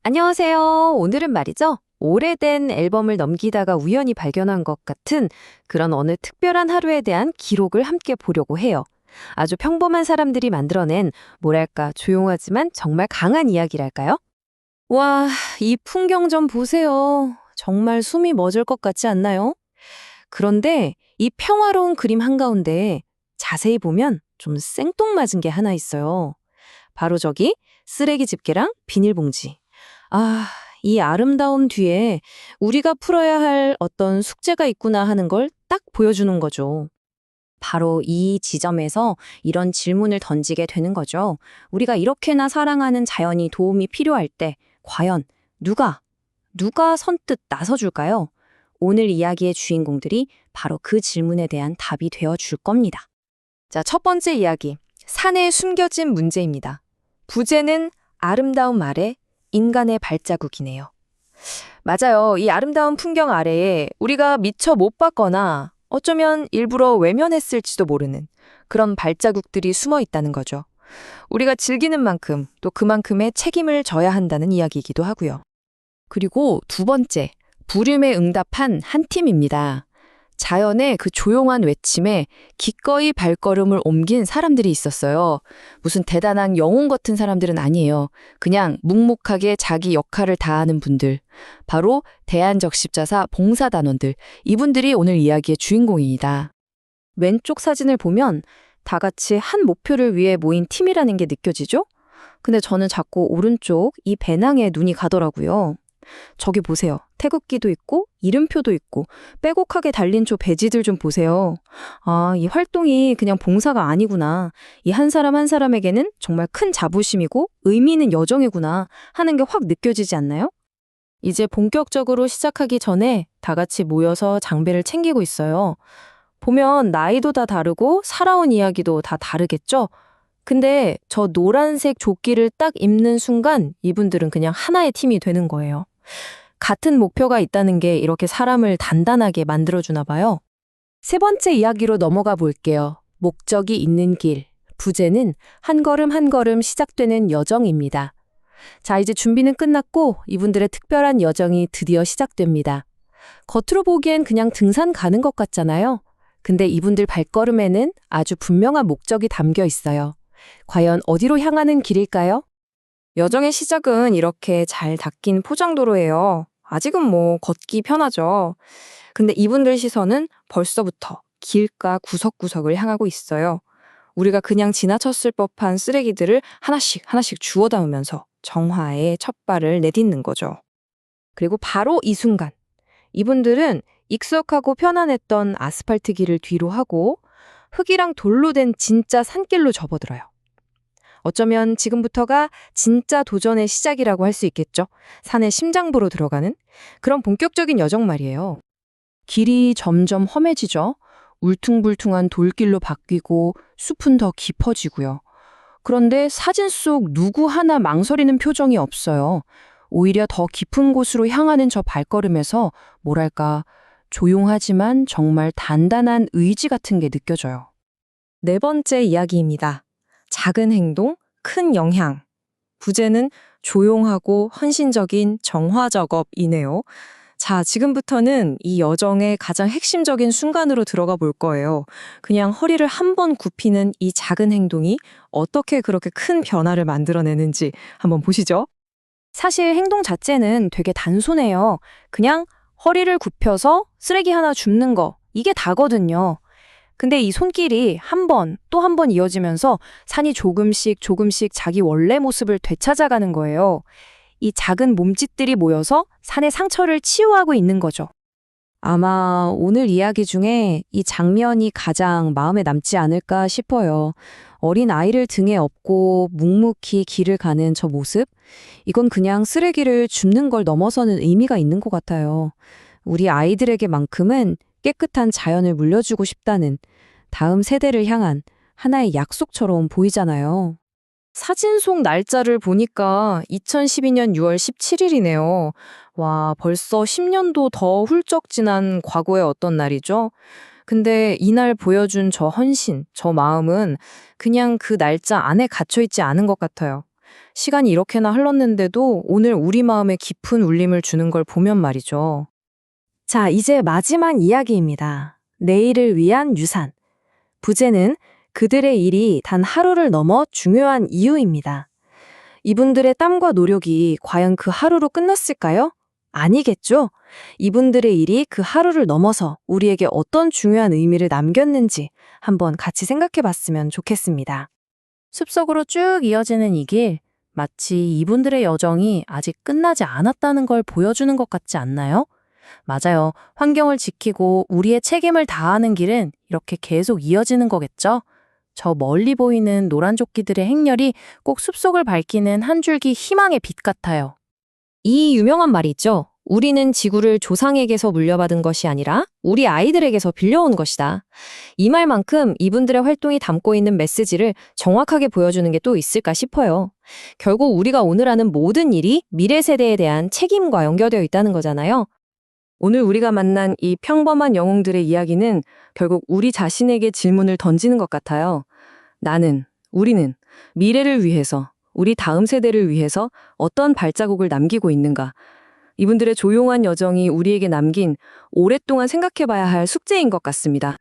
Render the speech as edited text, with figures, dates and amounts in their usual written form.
안녕하세요. 오늘은 말이죠. 오래된 앨범을 넘기다가 우연히 발견한 것 같은 그런 어느 특별한 하루에 대한 기록을 함께 보려고 해요. 아주 평범한 사람들이 만들어낸 뭐랄까 조용하지만 정말 강한 이야기랄까요? 와, 이 풍경 좀 보세요. 정말 숨이 멎을 것 같지 않나요? 그런데 이 평화로운 그림 한가운데 자세히 보면 좀 생뚱맞은 게 하나 있어요. 바로 저기 쓰레기 집게랑 비닐봉지. 아, 이 아름다움 뒤에 우리가 풀어야 할 어떤 숙제가 있구나 하는 걸 딱 보여주는 거죠. 바로 이 지점에서 이런 질문을 던지게 되는 거죠. 우리가 이렇게나 사랑하는 자연이 도움이 필요할 때 과연 누가 선뜻 나서줄까요? 오늘 이야기의 주인공들이 바로 그 질문에 대한 답이 되어 줄 겁니다. 자, 첫 번째 이야기. 산에 숨겨진 문제입니다. 부제는 아름다움 아래 인간의 발자국이네요. 맞아요. 이 아름다운 풍경 아래에 우리가 미처 못 봤거나 어쩌면 일부러 외면했을지도 모르는 그런 발자국들이 숨어 있다는 거죠. 우리가 즐기는 만큼 또 그만큼의 책임을 져야 한다는 이야기이기도 하고요. 그리고 두 번째, 부름에 응답한 한 팀입니다. 자연의 그 조용한 외침에 기꺼이 발걸음을 옮긴 사람들이 있었어요. 무슨 대단한 영웅 같은 사람들은 아니에요. 그냥 묵묵하게 자기 역할을 다하는 분들. 바로 대한적십자사 봉사단원들. 이분들이 오늘 이야기의 주인공입니다. 왼쪽 사진을 보면 다 같이 한 목표를 위해 모인 팀이라는 게 느껴지죠? 근데 저는 자꾸 오른쪽 이 배낭에 눈이 가더라고요. 저기 보세요. 태극기도 있고 이름표도 있고 빼곡하게 달린 저 배지들 좀 보세요. 아, 이 활동이 그냥 봉사가 아니구나. 이 한 사람 한 사람에게는 정말 큰 자부심이고 의미 있는 여정이구나 하는 게 확 느껴지지 않나요? 이제 본격적으로 시작하기 전에 다 같이 모여서 장비를 챙기고 있어요. 보면 나이도 다 다르고 살아온 이야기도 다 다르겠죠? 근데 저 노란색 조끼를 딱 입는 순간 이분들은 그냥 하나의 팀이 되는 거예요. 같은 목표가 있다는 게 이렇게 사람을 단단하게 만들어주나 봐요. 세 번째 이야기로 넘어가 볼게요. 목적이 있는 길. 부제는 한 걸음 한 걸음 시작되는 여정입니다. 자, 이제 준비는 끝났고 이분들의 특별한 여정이 드디어 시작됩니다. 겉으로 보기엔 그냥 등산 가는 것 같잖아요. 근데 이분들 발걸음에는 아주 분명한 목적이 담겨 있어요. 과연 어디로 향하는 길일까요? 여정의 시작은 이렇게 잘 닦인 포장도로예요. 아직은 뭐 걷기 편하죠. 근데 이분들 시선은 벌써부터 길가 구석구석을 향하고 있어요. 우리가 그냥 지나쳤을 법한 쓰레기들을 하나씩 하나씩 주워 담으면서 정화의 첫 발을 내딛는 거죠. 그리고 바로 이 순간 이분들은 익숙하고 편안했던 아스팔트 길을 뒤로 하고 흙이랑 돌로 된 진짜 산길로 접어들어요. 어쩌면 지금부터가 진짜 도전의 시작이라고 할 수 있겠죠. 산의 심장부로 들어가는 그런 본격적인 여정 말이에요. 길이 점점 험해지죠. 울퉁불퉁한 돌길로 바뀌고 숲은 더 깊어지고요. 그런데 사진 속 누구 하나 망설이는 표정이 없어요. 오히려 더 깊은 곳으로 향하는 저 발걸음에서 뭐랄까 조용하지만 정말 단단한 의지 같은 게 느껴져요. 네 번째 이야기입니다. 작은 행동, 큰 영향. 부제는 조용하고 헌신적인 정화 작업이네요. 자, 지금부터는 이 여정의 가장 핵심적인 순간으로 들어가 볼 거예요. 그냥 허리를 한 번 굽히는 이 작은 행동이 어떻게 그렇게 큰 변화를 만들어내는지 한번 보시죠. 사실 행동 자체는 되게 단순해요. 그냥 허리를 굽혀서 쓰레기 하나 줍는 거, 이게 다거든요. 근데 이 손길이 한 번, 또 한 번 이어지면서 산이 조금씩 자기 원래 모습을 되찾아가는 거예요. 이 작은 몸짓들이 모여서 산의 상처를 치유하고 있는 거죠. 아마 오늘 이야기 중에 이 장면이 가장 마음에 남지 않을까 싶어요. 어린 아이를 등에 업고 묵묵히 길을 가는 저 모습? 이건 그냥 쓰레기를 줍는 걸 넘어서는 의미가 있는 것 같아요. 우리 아이들에게만큼은 깨끗한 자연을 물려주고 싶다는 다음 세대를 향한 하나의 약속처럼 보이잖아요. 사진 속 날짜를 보니까 2012년 6월 17일이네요. 와, 벌써 10년도 더 훌쩍 지난 과거의 어떤 날이죠? 근데 이날 보여준 저 헌신, 저 마음은 그냥 그 날짜 안에 갇혀있지 않은 것 같아요. 시간이 이렇게나 흘렀는데도 오늘 우리 마음에 깊은 울림을 주는 걸 보면 말이죠. 자, 이제 마지막 이야기입니다. 내일을 위한 유산. 부제는 그들의 일이 단 하루를 넘어 중요한 이유입니다. 이분들의 땀과 노력이 과연 그 하루로 끝났을까요? 아니겠죠? 이분들의 일이 그 하루를 넘어서 우리에게 어떤 중요한 의미를 남겼는지 한번 같이 생각해 봤으면 좋겠습니다. 숲속으로 쭉 이어지는 이 길, 마치 이분들의 여정이 아직 끝나지 않았다는 걸 보여주는 것 같지 않나요? 맞아요. 환경을 지키고 우리의 책임을 다하는 길은 이렇게 계속 이어지는 거겠죠? 저 멀리 보이는 노란 조끼들의 행렬이 꼭 숲속을 밝히는 한 줄기 희망의 빛 같아요. 이 유명한 말이 있죠. 우리는 지구를 조상에게서 물려받은 것이 아니라 우리 아이들에게서 빌려온 것이다. 이 말만큼 이분들의 활동이 담고 있는 메시지를 정확하게 보여주는 게 또 있을까 싶어요. 결국 우리가 오늘 하는 모든 일이 미래 세대에 대한 책임과 연결되어 있다는 거잖아요. 오늘 우리가 만난 이 평범한 영웅들의 이야기는 결국 우리 자신에게 질문을 던지는 것 같아요. 우리는 미래를 위해서, 우리 다음 세대를 위해서 어떤 발자국을 남기고 있는가? 이분들의 조용한 여정이 우리에게 남긴 오랫동안 생각해봐야 할 숙제인 것 같습니다.